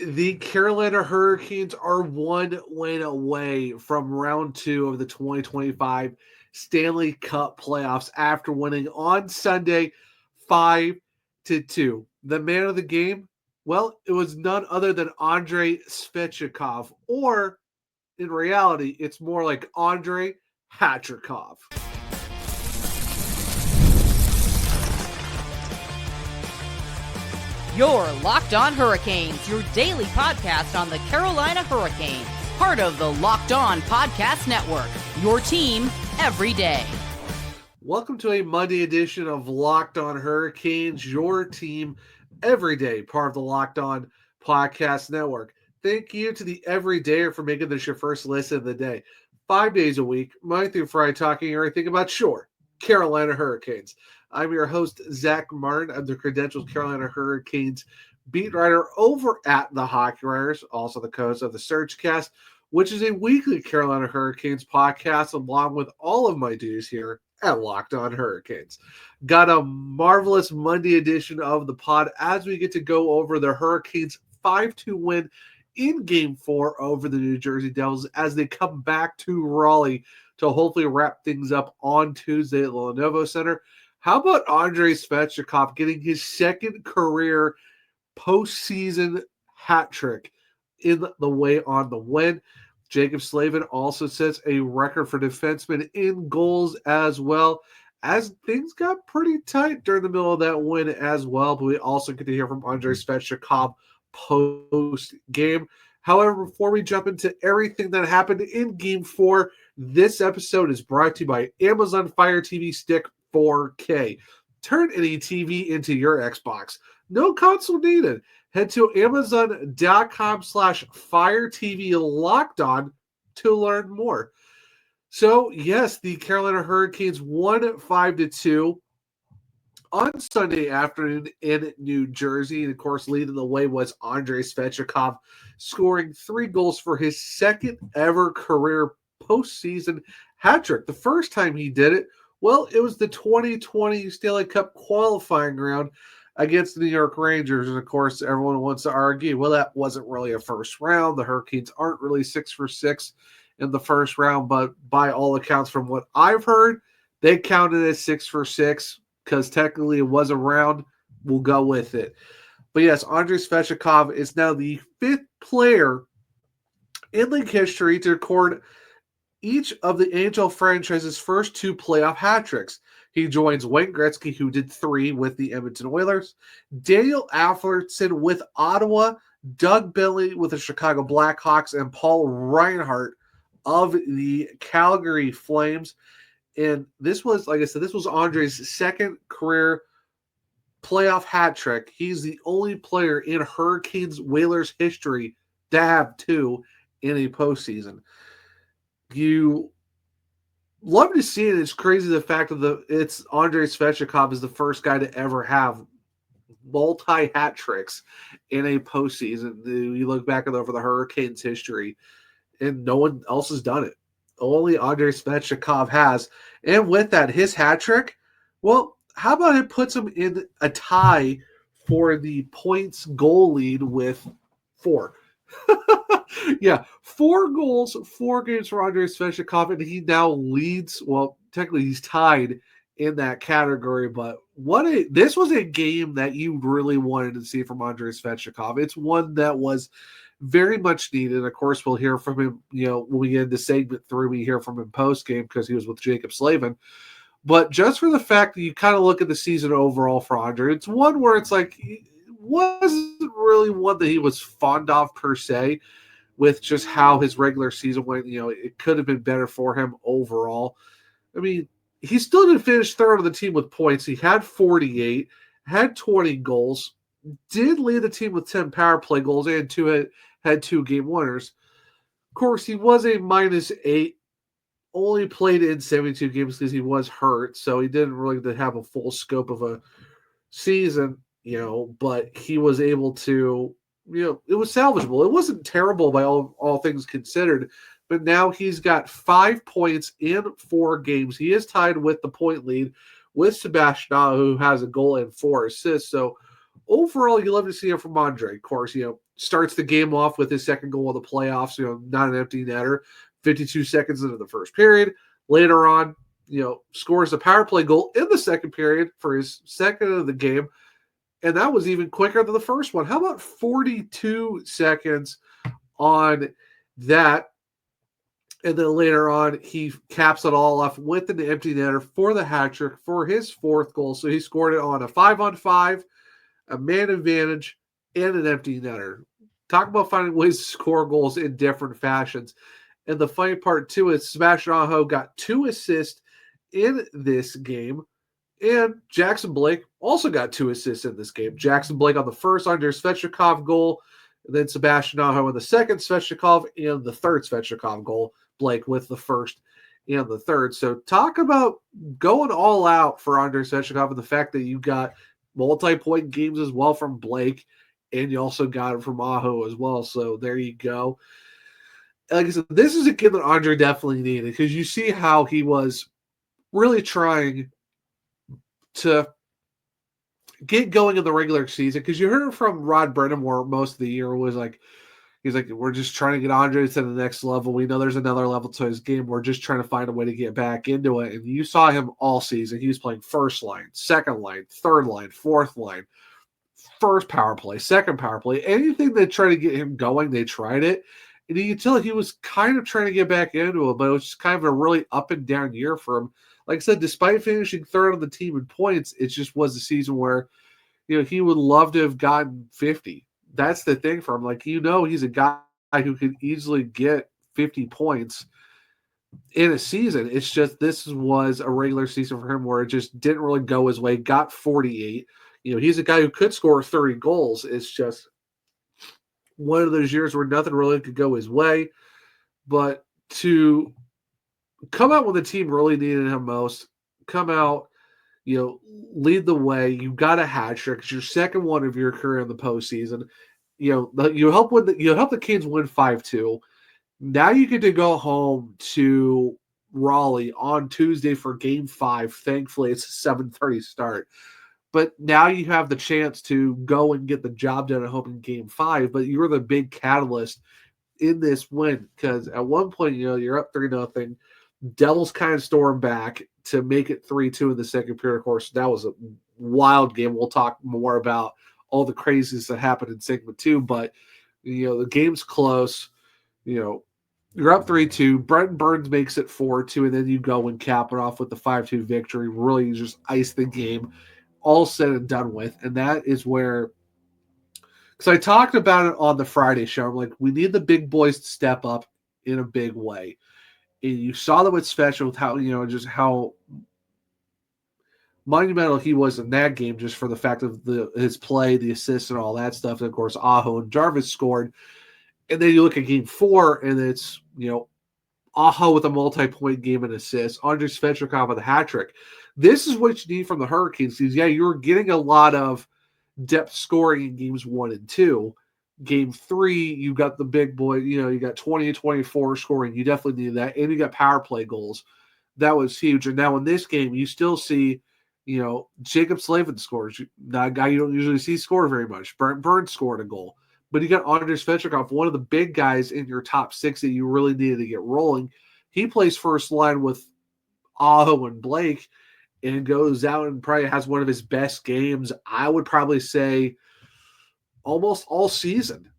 The Carolina Hurricanes are 1 win away from round 2 of the 2025 Stanley Cup playoffs after winning on Sunday 5-2. The man of the game, well, it was none other than Andrei Svechnikov, or in reality, it's more like Andrei Hattrickov. Your Locked On Hurricanes, your daily podcast on the Carolina Hurricanes. Part of the Locked On Podcast Network, your team every day. Welcome to a Monday edition of Locked On Hurricanes, your team every day, part of the Locked On Podcast Network. Thank you to the Everydayer for making this your first listen of the day. 5 days a week, Monday through Friday, talking everything about, Carolina Hurricanes. I'm your host, Zach Martin. I'm the Credentials Carolina Hurricanes beat writer over at the Hockey Writers, also the host of the Surgecast, which is a weekly Carolina Hurricanes podcast, along with all of my duties here at Locked On Hurricanes. Got a marvelous Monday edition of the pod as we get to go over the Hurricanes' 5-2 win in Game 4 over the New Jersey Devils as they come back to Raleigh to hopefully wrap things up on Tuesday at Lenovo Center. How about Andrei Svechnikov getting his second career postseason hat trick in the way on the win? Jaccob Slavin also sets a record for defensemen in goals as well, as things got pretty tight during the middle of that win as well. But we also get to hear from Andrei Svechnikov post-game. However, before we jump into everything that happened in Game 4, this episode is brought to you by Amazon Fire TV Stick 4K. Turn any TV into your Xbox. No console needed. Head to Amazon.com/Fire TV Locked On to learn more. So, yes, the Carolina Hurricanes won 5-2 on Sunday afternoon in New Jersey. And, of course, leading the way was Andrei Svechnikov, scoring 3 goals for his second ever career postseason hat trick. The first time he did it, well, it was the 2020 Stanley Cup qualifying round against the New York Rangers. And, of course, everyone wants to argue, well, that wasn't really a first round. The Hurricanes aren't really 6 for 6 in the first round. But by all accounts, from what I've heard, they counted as 6 for 6 because technically it was a round. We'll go with it. But, yes, Andrei Svechnikov is now the 5th player in league history to record each of the NHL franchise's first 2 playoff hat tricks. He joins Wayne Gretzky, who did 3 with the Edmonton Oilers, Daniel Alfredsson with Ottawa, Doug Bentley with the Chicago Blackhawks, and Paul Reinhart of the Calgary Flames. And this was, like I said, this was Andrei's second career playoff hat trick. He's the only player in Hurricanes Whalers history to have 2 in a postseason. You love to see it. It's crazy the fact that it's Andrei Svechnikov is the first guy to ever have multi hat tricks in a postseason. You look back over the Hurricanes' history, and no one else has done it. Only Andrei Svechnikov has. And with that, his hat trick, well, how about it puts him in a tie for the points goal lead with 4. Yeah, 4 goals, 4 games for Andrei Svechnikov, and he now leads. Well, technically he's tied in that category, but this was a game that you really wanted to see from Andrei Svechnikov. It's one that was very much needed. And of course, we'll hear from him, when we get into segment 3, we hear from him post-game because he was with Jaccob Slavin. But just for the fact that you kind of look at the season overall for Andrei, it's one where it's like, it wasn't really one that he was fond of per se, with just how his regular season went. It could have been better for him overall. I mean, he still didn't finish third on the team with points. He had 48, had 20 goals, did lead the team with 10 power play goals, and had 2 game winners. Of course, he was a -8, only played in 72 games because he was hurt, so he didn't really have a full scope of a season, but he was able to, it was salvageable. It wasn't terrible by all things considered, but now he's got 5 points in 4 games. He is tied with the point lead with Sebastian Aho, who has a goal and 4 assists. So overall, you love to see it from Andrei. Of course, starts the game off with his second goal of the playoffs, not an empty netter, 52 seconds into the first period. Later on, scores a power play goal in the second period for his second of the game. And that was even quicker than the first one. How about 42 seconds on that? And then later on, he caps it all off with an empty netter for the hat trick for his fourth goal. So he scored it on a 5-on-5, a man advantage, and an empty netter. Talk about finding ways to score goals in different fashions. And the funny part, too, is Sebastian Aho got 2 assists in this game. And Jackson Blake also got 2 assists in this game. Jackson Blake on the first Andrei Svechnikov goal, and then Sebastian Aho in the second Svechnikov, and the third Svechnikov goal. Blake with the first and the third. So talk about going all out for Andrei Svechnikov and the fact that you got multi-point games as well from Blake, and you also got it from Aho as well. So there you go. Like I said, this is a kid that Andrei definitely needed because you see how he was really trying to get going in the regular season, because you heard from Rod Brennamore most of the year was like, he's like, we're just trying to get Andrei to the next level. We know there's another level to his game. We're just trying to find a way to get back into it. And you saw him all season. He was playing first line, second line, third line, fourth line, first power play, second power play. Anything that tried to get him going, they tried it. And you could tell he was kind of trying to get back into it, but it was just kind of a really up and down year for him. Like I said, despite finishing third on the team in points, it just was a season where, he would love to have gotten 50. That's the thing for him. Like, he's a guy who could easily get 50 points in a season. It's just this was a regular season for him where it just didn't really go his way. Got 48. He's a guy who could score 30 goals. It's just one of those years where nothing really could go his way. But to come out when the team really needed him most, come out, lead the way. You got a hat trick. It's your second one of your career in the postseason. You help the Canes win 5-2. Now you get to go home to Raleigh on Tuesday for Game 5. Thankfully, it's a 7:30 start. But now you have the chance to go and get the job done at home in Game 5. But you're the big catalyst in this win, because at one point, you're up 3-0. Devils kind of storm back to make it 3-2 in the second period. Of course, that was a wild game. We'll talk more about all the craziness that happened in segment 2, but the game's close. You're up 3-2. Brent Burns makes it 4-2, and then you go and cap it off with the 5-2 victory. Really just ice the game, all said and done with. And that is where, because I talked about it on the Friday show, I'm like, we need the big boys to step up in a big way. And you saw that with Svech, with how, just how monumental he was in that game, just for the fact of his play, the assists, and all that stuff. And of course, Aho and Jarvis scored. And then you look at Game 4, and it's, Aho with a multi-point game and assist, Andrei Svechnikov with a hat trick. This is what you need from the Hurricanes. Because, you're getting a lot of depth scoring in Games 1 and 2. Game 3, you got the big boy, you got 20 and 24 scoring. You definitely needed that. And you got power play goals. That was huge. And now in this game, you still see, Jaccob Slavin scores. Not a guy you don't usually see score very much. Brent Burns scored a goal. But you got Andrei Svechnikov, one of the big guys in your top 6 that you really needed to get rolling. He plays first line with Aho and Blake and goes out and probably has one of his best games, I would probably say, almost all season.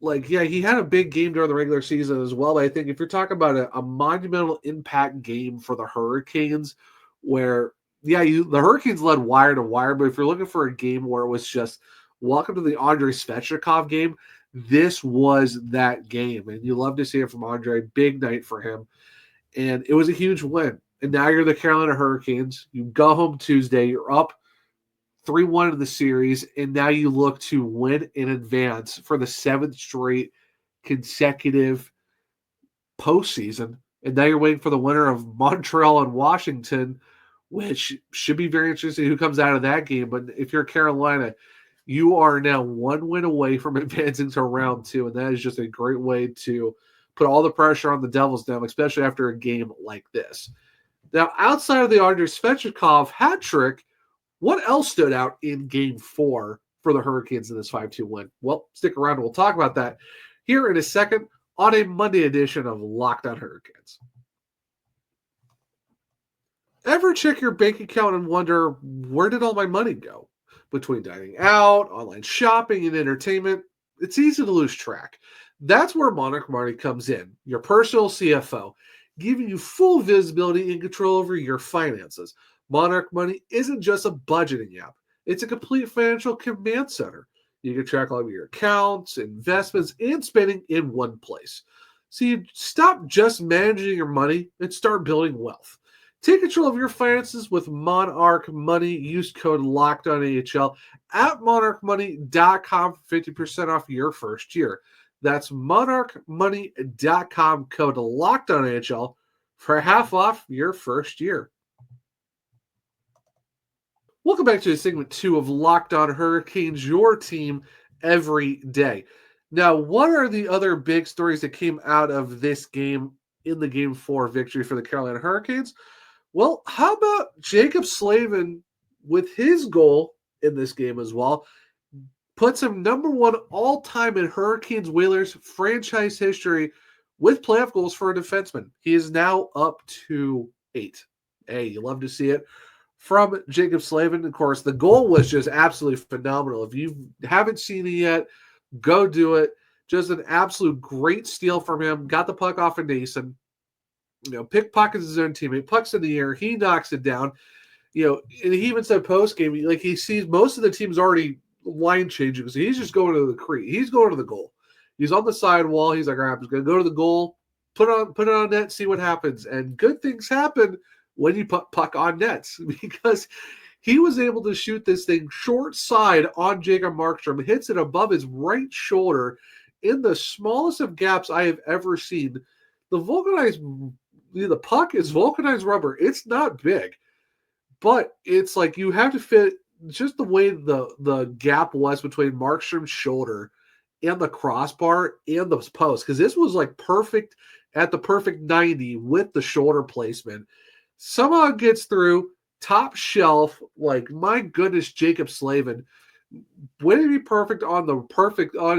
Like, he had a big game during the regular season as well. But I think if you're talking about a monumental impact game for the Hurricanes, where, the Hurricanes led wire to wire, but if you're looking for a game where it was just, welcome to the Andrei Svechnikov game, this was that game. And you love to see it from Andrei. Big night for him. And it was a huge win. And now you're the Carolina Hurricanes. You go home Tuesday. You're up 3-1 in the series, and now you look to win in advance for the 7th straight consecutive postseason. And now you're waiting for the winner of Montreal and Washington, which should be very interesting who comes out of that game. But if you're Carolina, you are now 1 win away from advancing to round 2, and that is just a great way to put all the pressure on the Devils now, especially after a game like this. Now, outside of the Andrei Svechnikov hat trick, what else stood out in Game 4 for the Hurricanes in this 5-2 win? Well, stick around and we'll talk about that here in a second on a Monday edition of Locked On Hurricanes. Ever check your bank account and wonder, where did all my money go? Between dining out, online shopping, and entertainment, it's easy to lose track. That's where Monarch Money comes in, your personal CFO, giving you full visibility and control over your finances. Monarch Money isn't just a budgeting app. It's a complete financial command center. You can track all of your accounts, investments, and spending in one place. So you stop just managing your money and start building wealth. Take control of your finances with Monarch Money. Use code LOCKEDONAHL at monarchmoney.com for 50% off your first year. That's monarchmoney.com, code LOCKEDONAHL for half off your first year. Welcome back to segment 2 of Locked On Hurricanes, your team every day. Now, what are the other big stories that came out of this game in the Game 4 victory for the Carolina Hurricanes? Well, how about Jaccob Slavin with his goal in this game as well? Puts him number 1 all-time in Hurricanes Whalers franchise history with playoff goals for a defenseman. He is now up to 8. Hey, you love to see it from Jaccob Slavin. Of course, the goal was just absolutely phenomenal. If you haven't seen it yet, go do it. Just an absolute great steal from him. Got the puck off of Nason. Pickpockets his own teammate, pucks in the air, he knocks it down. And he even said post-game, like he sees most of the team's already line changing, so he's just going to the crease. He's going to the goal. He's on the sidewall. He's like, all right, I'm just going to go to the goal, put it on net, see what happens. And good things happen when you put puck on nets, because he was able to shoot this thing short side on Jacob Markstrom, hits it above his right shoulder in the smallest of gaps I have ever seen. The puck is vulcanized rubber. It's not big, but it's like you have to fit just the way the gap was between Markstrom's shoulder and the crossbar and the post, because this was like perfect at the perfect 90 with the shoulder placement. Somehow it gets through, top shelf. Like, my goodness, Jaccob Slavin, wouldn't it be perfect on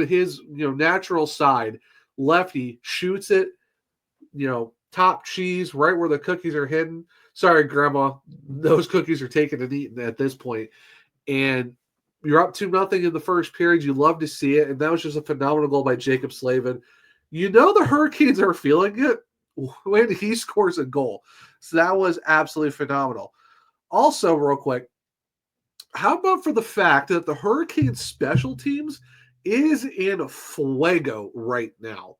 his natural side? Lefty shoots it, top cheese right where the cookies are hidden. Sorry, Grandma, those cookies are taken and eaten at this point. And you're up 2-0 in the first period. You love to see it. And that was just a phenomenal goal by Jaccob Slavin. The Hurricanes are feeling it when he scores a goal. So that was absolutely phenomenal. Also, real quick, how about for the fact that the Hurricanes special teams is in fuego right now?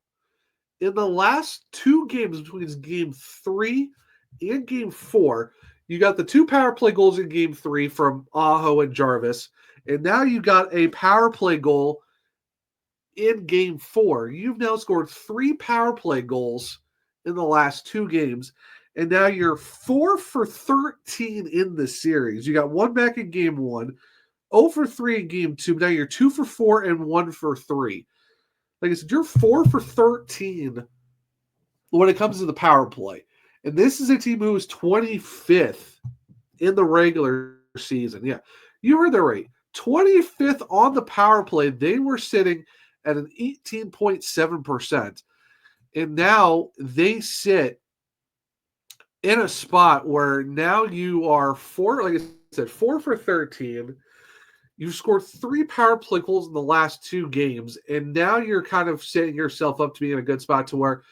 In the last 2 games, between Game 3 and Game 4, you got the 2 power play goals in Game 3 from Aho and Jarvis, and now you got a power play goal in Game 4. You've now scored 3 power play goals in the last 2 games, and now you're 4 for 13 in the series. You got 1 back in Game 1, 0 for 3 in Game 2, but now you're 2 for 4 and 1 for 3. Like I said, you're 4 for 13 when it comes to the power play. And this is a team who is 25th in the regular season. Yeah, you heard that right. 25th on the power play. They were sitting at an 18.7%. And now they sit in a spot where now you are 4 for 13. You've scored 3 power play goals in the last 2 games, and now you're kind of setting yourself up to be in a good spot to where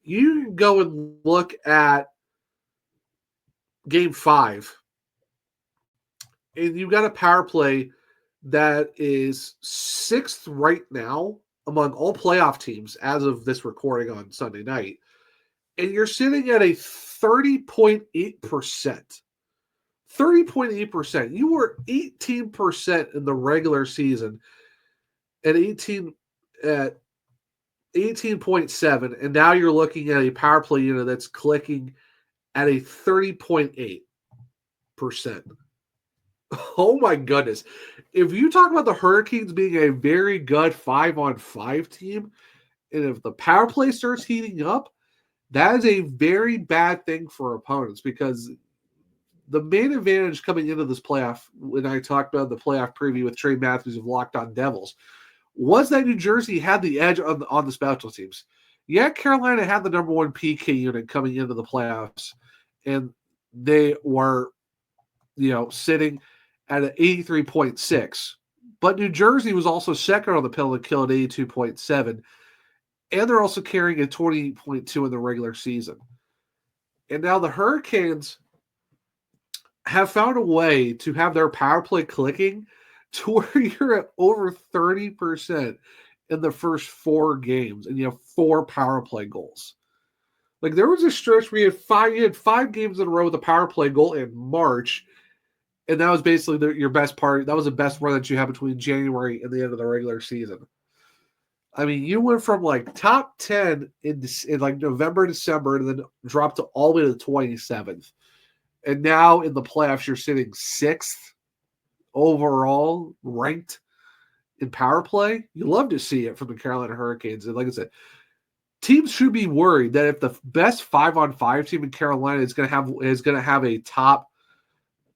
you can go and look at Game 5, and you've got a power play that is 6th right now among all playoff teams as of this recording on Sunday night, and you're sitting at a 30.8%. 30.8%. You were 18% in the regular season at 18.7, and now you're looking at a power play unit that's clicking at a 30.8%. Oh my goodness. If you talk about the Hurricanes being a very good 5-on-5 team, and if the power play starts heating up, that is a very bad thing for opponents, because the main advantage coming into this playoff, when I talked about the playoff preview with Trey Matthews of Locked On Devils, was that New Jersey had the edge on the special teams. Yeah, Carolina had the number one PK unit coming into the playoffs, and they were, sitting at an 83.6. But New Jersey was also second on the penalty kill at 82.7, and they're also carrying a 20.2 in the regular season. And now the Hurricanes have found a way to have their power play clicking to where you're at over 30% in the first 4 games, and you have 4 power play goals. Like, there was a stretch where you had 5 games in a row with a power play goal in March, and that was basically your best part. That was the best run that you had between January and the end of the regular season. I mean, you went from like top 10 in like November, December, and then dropped to all the way to the 27th. And now in the playoffs, you're sitting 6th overall ranked in power play. You love to see it from the Carolina Hurricanes. And like I said, teams should be worried that if the best 5-on-5 team in Carolina is going to have a top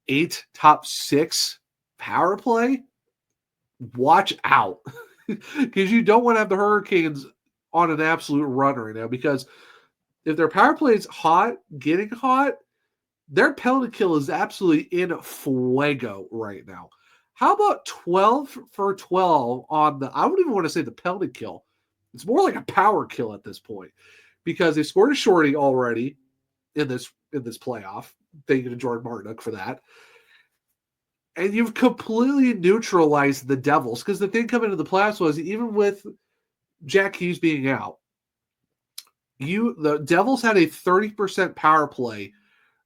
8, top 6 power play, watch out. Because you don't want to have the Hurricanes on an absolute run right now, because if their power play is getting hot, their penalty kill is absolutely in fuego right now. How about 12 for 12 on the, I wouldn't even want to say the penalty kill. It's more like a power kill at this point, because they scored a shorty already in this playoff. Thank you to Jordan Martinook for that. And you've completely neutralized the Devils, because the thing coming into the playoffs was, even with Jack Hughes being out, the Devils had a 30% power play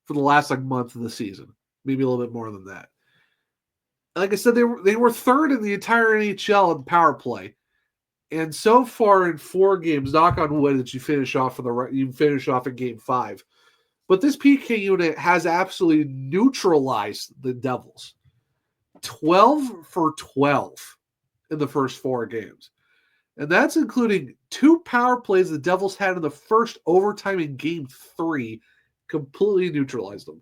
for the last month of the season, maybe a little bit more than that. Like I said, they were third in the entire NHL in power play, and so far in 4 games, knock on wood, that you finish off in Game 5. But this PK unit has absolutely neutralized the Devils. 12 for 12 in the first 4 games. And that's including 2 power plays the Devils had in the first overtime in Game 3, completely neutralized them.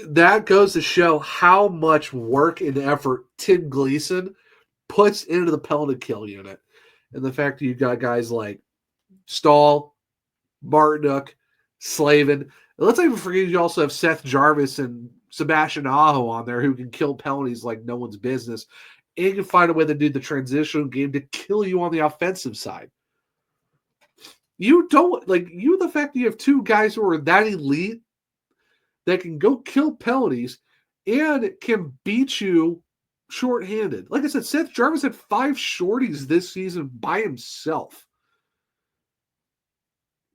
That goes to show how much work and effort Tim Gleason puts into the penalty kill unit. And the fact that you've got guys like Stahl, Martinook, Slavin. And let's not even forget you also have Seth Jarvis and Sebastian Aho on there, who can kill penalties like no one's business, and can find a way to do the transitional game to kill you on the offensive side. The fact that you have 2 guys who are that elite that can go kill penalties and can beat you shorthanded. Like I said, Seth Jarvis had 5 shorties this season by himself.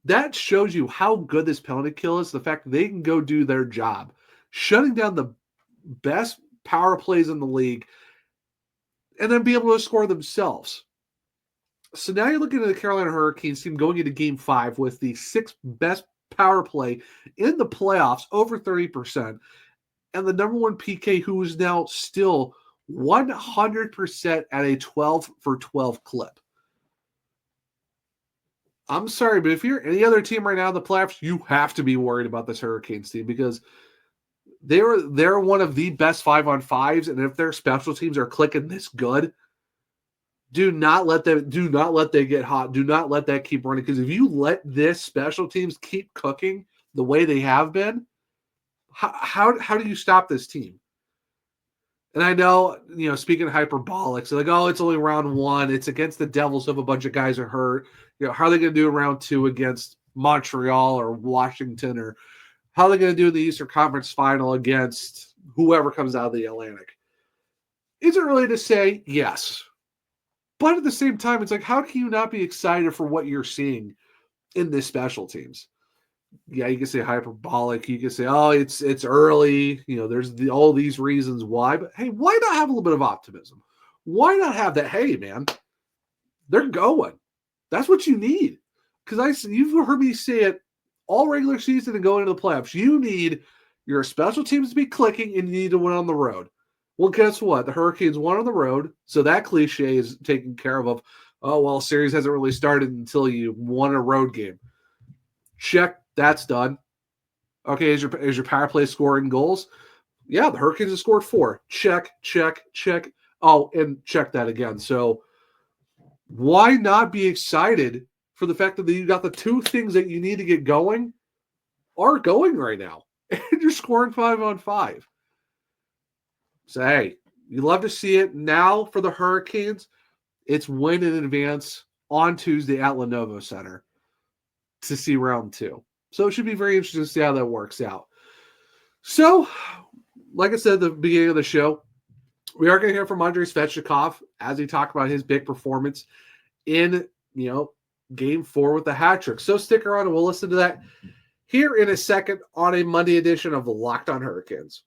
That shows you how good this penalty kill is, the fact that they can go do their job, shutting down the best power plays in the league, and then be able to score themselves. So now you're looking at the Carolina Hurricanes team going into Game 5 with the 6th best power play in the playoffs, over 30%, and the number one PK, who is now still 100% at a 12 for 12 clip. I'm sorry, but if you're any other team right now in the playoffs, you have to be worried about this Hurricanes team, because they're one of the best 5-on-5s, and if their special teams are clicking this good, do not let them get hot. Do not let that keep running, because if you let this special teams keep cooking the way they have been, how do you stop this team? And I know, speaking hyperbolic, so oh, it's only round 1. It's against the Devils, who have a bunch of guys are hurt. How are they going to do in round 2 against Montreal or Washington, or how are they going to do in the Eastern Conference Final against whoever comes out of the Atlantic? Is it early to say? Yes. But at the same time, it's how can you not be excited for what you're seeing in this special teams? Yeah, you can say hyperbolic. You can say, oh, it's early. There's all these reasons why. But hey, why not have a little bit of optimism? Why not have that? Hey, man, they're going. That's what you need. Because you've heard me say it all regular season and going into the playoffs. You need your special teams to be clicking, and you need to win on the road. Well, guess what? The Hurricanes won on the road, so that cliche is taken care of. Oh, well, series hasn't really started until you won a road game. Check, that's done. Okay, is your power play scoring goals? Yeah, the Hurricanes have scored 4. Check, check, check. Oh, and check that again. So why not be excited for the fact that you got the two things that you need to get going are going right now. And you're scoring 5-on-5. So, hey, you love to see it. Now for the Hurricanes, it's win in advance on Tuesday at Lenovo Center to see round 2. So it should be very interesting to see how that works out. So, like I said at the beginning of the show, we are going to hear from Andrei Svechnikov as he talked about his big performance in, Game 4 with the hat trick. So stick around and we'll listen to that here in a second on a Monday edition of the Locked On Hurricanes.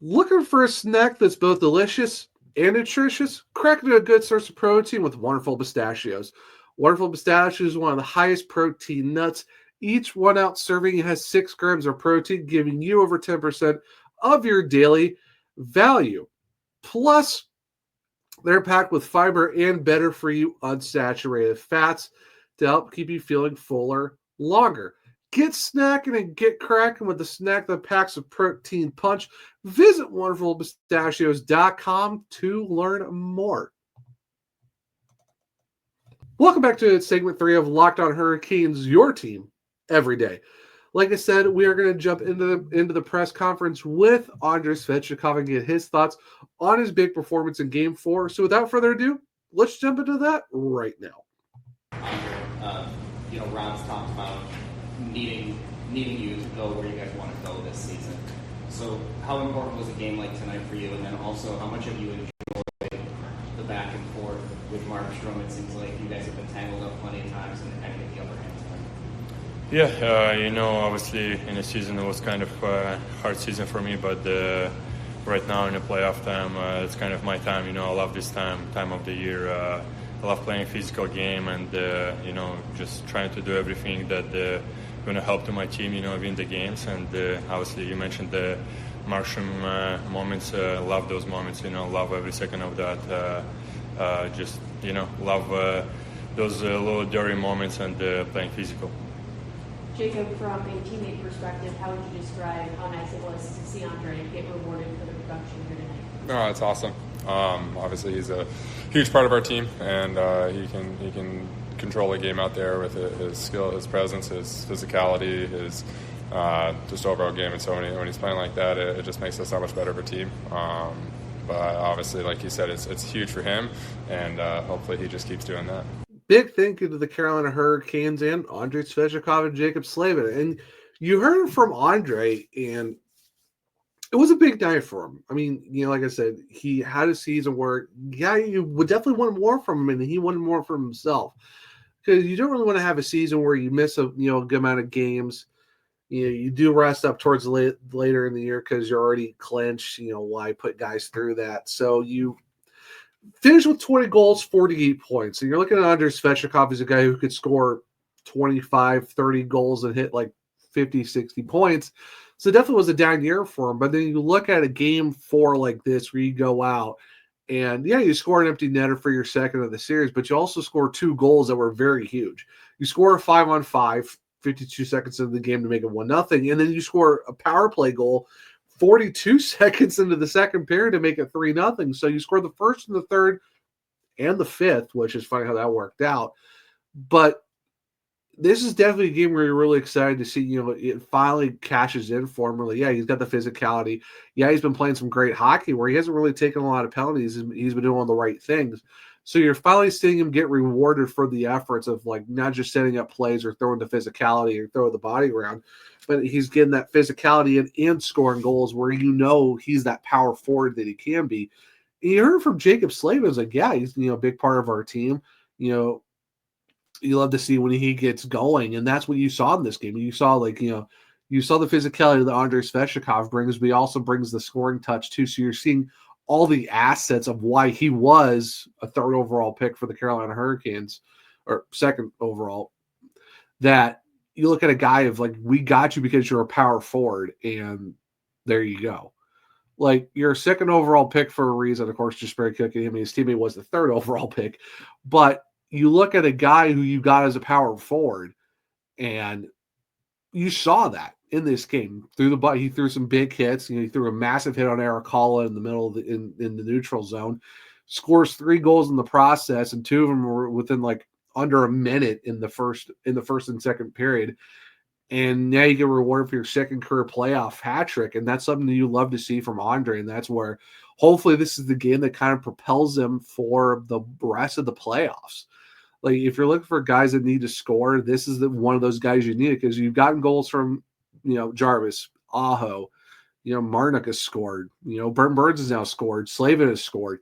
Looking for a snack that's both delicious and nutritious? Crackin' a good source of protein with wonderful pistachios. Wonderful pistachios is one of the highest protein nuts. Each 1 ounce serving has 6 grams of protein, giving you over 10% of your daily value. Plus, they're packed with fiber and better for you unsaturated fats to help keep you feeling fuller longer. Get snacking and get cracking with the snack that packs a protein punch. Visit wonderfulpistachios.com to learn more. Welcome back to segment 3 of Locked On Hurricanes, your team every day. Like I said, we are going to jump into the press conference with Andrei Svechnikov and get his thoughts on his big performance in Game 4. So without further ado, let's jump into that right now. Ron's talked about needing you to go where you guys want to go this season. So how important was a game like tonight for you? And then also, how much have you enjoyed the back and forth with Markstrom? It seems like you guys have been tangled up plenty of times and kind of get the upper hand tonight. Yeah, obviously in the season it was kind of a hard season for me, but right now in the playoff time, it's kind of my time. I love this time of the year. I love playing a physical game and, just trying to do everything that going to help to my team, win the games. And obviously you mentioned the Markstrom moments. Love those moments, love every second of that. Love those little dirty moments and playing physical. Jacob, from a teammate perspective, how would you describe how nice it was to see Andrei get rewarded for the production here tonight? No, it's awesome. Obviously, he's a huge part of our team, and he can control a game out there with his skill, his presence, his physicality, his just overall game. And so when he's playing like that, it just makes us that much better of a team. But obviously, like you said, it's huge for him, and hopefully he just keeps doing that. Big thank you to the Carolina Hurricanes and Andrei Svechnikov and Jaccob Slavin. And you heard from Andrei, and it was a big night for him. I mean, like I said, he had a season where, you would definitely want more from him, and he wanted more from himself. Because you don't really want to have a season where you miss a good amount of games. You do rest up towards later in the year because you're already clinched. Why put guys through that? So you finish with 20 goals, 48 points. And you're looking at Andrei Svechnikov as a guy who could score 25, 30 goals and hit like 50, 60 points. So it definitely was a down year for him. But then you look at a Game 4 like this where you go out and, you score an empty netter for your second of the series, but you also score 2 goals that were very huge. You score a 5-on-5, 52 seconds into the game to make it 1-0, and then you score a power play goal 42 seconds into the second period to make it 3-0. So you score the first and the third and the fifth, which is funny how that worked out. But this is definitely a game where you're really excited to see, it finally cashes in for him. Really, he's got the physicality. He's been playing some great hockey where he hasn't really taken a lot of penalties. He's been doing all the right things. So you're finally seeing him get rewarded for the efforts of not just setting up plays or throwing the physicality or throwing the body around, but he's getting that physicality and scoring goals where he's that power forward that he can be. And you heard from Jaccob Slavin, he's he's a big part of our team. You love to see when he gets going, and that's what you saw in this game. You saw you saw the physicality that Andrei Svechnikov brings, but he also brings the scoring touch too. So you're seeing all the assets of why he was a 3rd overall pick for the Carolina Hurricanes, or 2nd overall, that you look at a guy of we got you because you're a power forward, and there you go. You're a 2nd overall pick for a reason. Of course, just very quickly, his teammate was the 3rd overall pick, but you look at a guy who you got as a power forward, and you saw that in this game. He threw some big hits. He threw a massive hit on Arikala in the middle of in the neutral zone. Scores 3 goals in the process, and 2 of them were within under a minute in the first and second period. And now you get rewarded for your second career playoff hat trick, and that's something that you love to see from Andrei. And that's where hopefully this is the game that kind of propels him for the rest of the playoffs. If you're looking for guys that need to score, this is one of those guys you need, because you've gotten goals from Jarvis, Aho, Marnik has scored, Burns has now scored, Slavin has scored.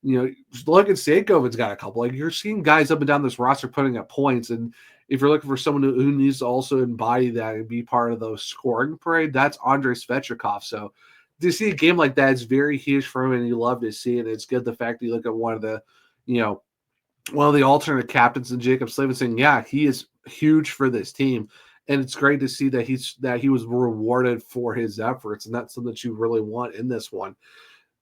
Look at Stankoven's got a couple. You're seeing guys up and down this roster putting up points, and if you're looking for someone who needs to also embody that and be part of the scoring parade, that's Andrei Svechnikov. So to see a game like that is very huge for him, and you love to see it. It's good the fact that you look at one of the alternate captains in Jaccob Slavin saying, yeah, he is huge for this team. And it's great to see that he was rewarded for his efforts, and that's something that you really want in this one.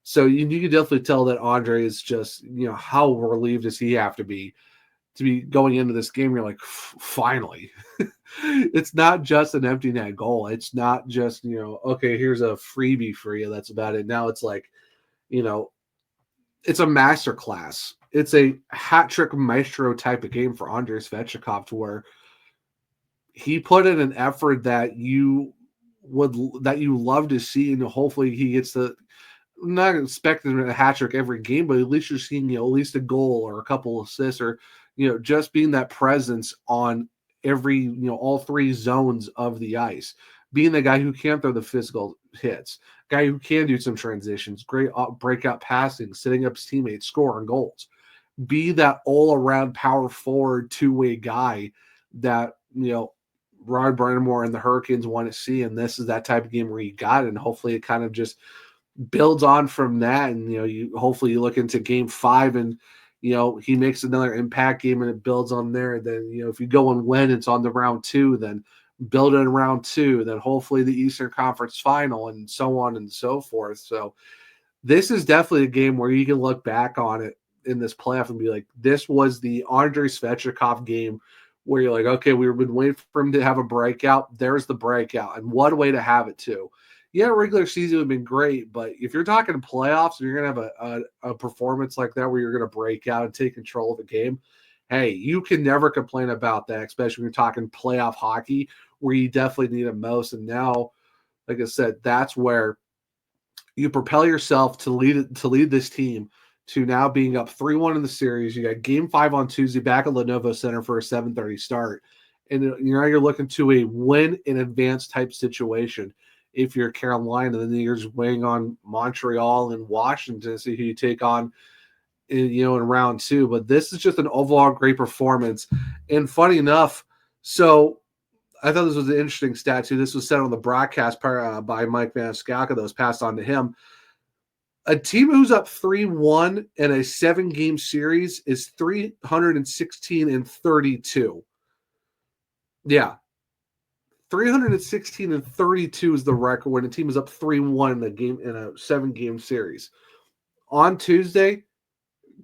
So you can definitely tell that Andrei is just, how relieved does he have to be going into this game? You're like, finally. It's not just an empty net goal. It's not just, okay, here's a freebie for you. That's about it. Now it's like, it's a masterclass. It's a hat trick maestro type of game for Andrei Svechnikov, to where he put in an effort that you love to see, and hopefully he gets the. I'm not expecting a hat trick every game, but at least you're seeing at least a goal or a couple assists, or just being that presence on every all 3 zones of the ice, being the guy who can throw the physical hits, guy who can do some transitions, great breakout passing, setting up his teammates, scoring goals, be that all around power forward 2-way guy that Rod Brind'Amour and the Hurricanes want to see. And this is that type of game where you got it, and hopefully it kind of just builds on from that. And hopefully you look into game 5 and he makes another impact game, and it builds on there. Then if you go and win, it's on the round 2, then build it in round 2, then hopefully the Eastern Conference Final, and so on and so forth. So this is definitely a game where you can look back on it in this playoff and be like, this was the Andrei Svechnikov game, where you're like, okay, we've been waiting for him to have a breakout. There's the breakout, and what a way to have it too. Yeah, regular season would have been great, but if you're talking playoffs and you're going to have a performance like that where you're going to break out and take control of the game, hey, you can never complain about that, especially when you're talking playoff hockey, where you definitely need it most. And now, like I said, that's where you propel yourself to lead this team to now being up 3-1 in the series. You got game 5 on Tuesday back at Lenovo Center for a 7:30 start. And you're looking to a win in advance type situation. If you're Carolina, then you're just weighing on Montreal and Washington to see who you take on in round 2. But this is just an overall great performance. And funny enough, so I thought this was an interesting stat too. This was said on the broadcast by Mike Maniscalco that was passed on to him. A team who's up 3-1 in a 7-game series is 316-32. Yeah. 316-32 is the record when a team is up 3-1 in a 7-game series. On Tuesday,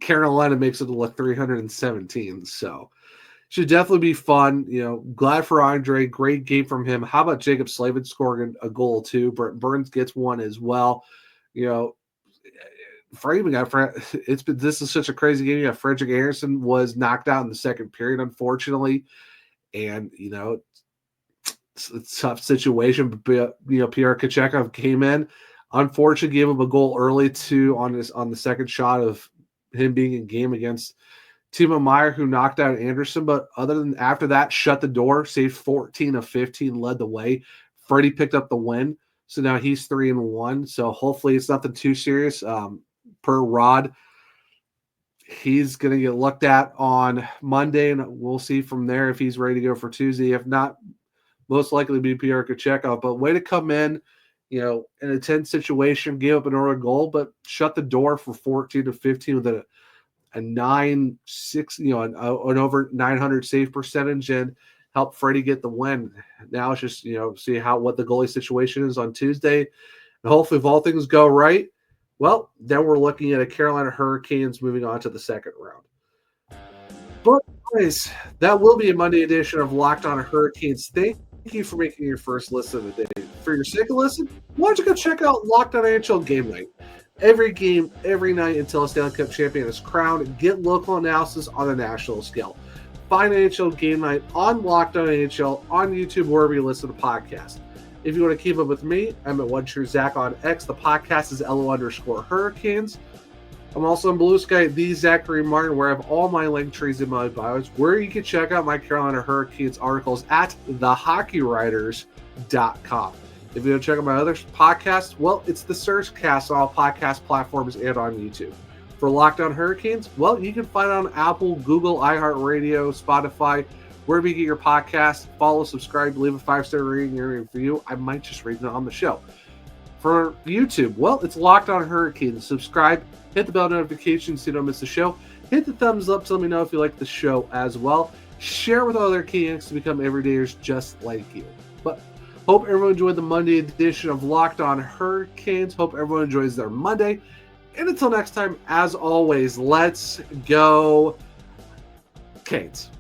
Carolina makes it look 317. So should definitely be fun. Glad for Andrei. Great game from him. How about Jaccob Slavin scoring a goal too? Burns gets one as well. This is such a crazy game. Frederik Andersen was knocked out in the second period, unfortunately, and it's a tough situation. But Pyotr Kochetkov came in, unfortunately, gave him a goal early too on the second shot of him being in game against Timo Meier, who knocked out Andersen. But after that, shut the door, saved 14 of 15, led the way. Freddie picked up the win, so now he's 3-1. So hopefully it's nothing too serious. Per Rod, he's going to get looked at on Monday, and we'll see from there if he's ready to go for Tuesday. If not, most likely be Pyotr Kochetkov. But way to come in, in a tense situation, gave up an early goal, but shut the door for 14 to 15 with a 9-6, an over 900 save percentage, and help Freddie get the win. Now it's just, see what the goalie situation is on Tuesday. And hopefully if all things go right, well, then we're looking at a Carolina Hurricanes moving on to the second round. But guys, that will be a Monday edition of Locked On Hurricanes. Thank you for making your first listen of the day. For your second listen, why don't you go check out Locked On NHL Game Night? Every game, every night until a Stanley Cup champion is crowned. Get local analysis on a national scale. Find NHL Game Night on Locked On NHL, on YouTube, wherever you listen to podcasts. If you want to keep up with me, I'm at OneTrueZach on X. The podcast is LO_Hurricanes. I'm also on Blue Sky, the Zachary Martin, where I have all my link trees in my bios, where you can check out my Carolina Hurricanes articles at thehockeywriters.com. If you want to check out my other podcasts, well, it's the Surgecast on all podcast platforms and on YouTube. For Locked On Hurricanes, well, you can find it on Apple, Google, iHeartRadio, Spotify, wherever you get your podcasts. Follow, subscribe, leave a 5-star rating and review. I might just read it on the show. For YouTube, well, it's Locked On Hurricanes. Subscribe, hit the bell notification so you don't miss the show. Hit the thumbs up to let me know if you like the show as well. Share with other Canucks to become everydayers just like you. But hope everyone enjoyed the Monday edition of Locked On Hurricanes. Hope everyone enjoys their Monday. And until next time, as always, let's go Canes.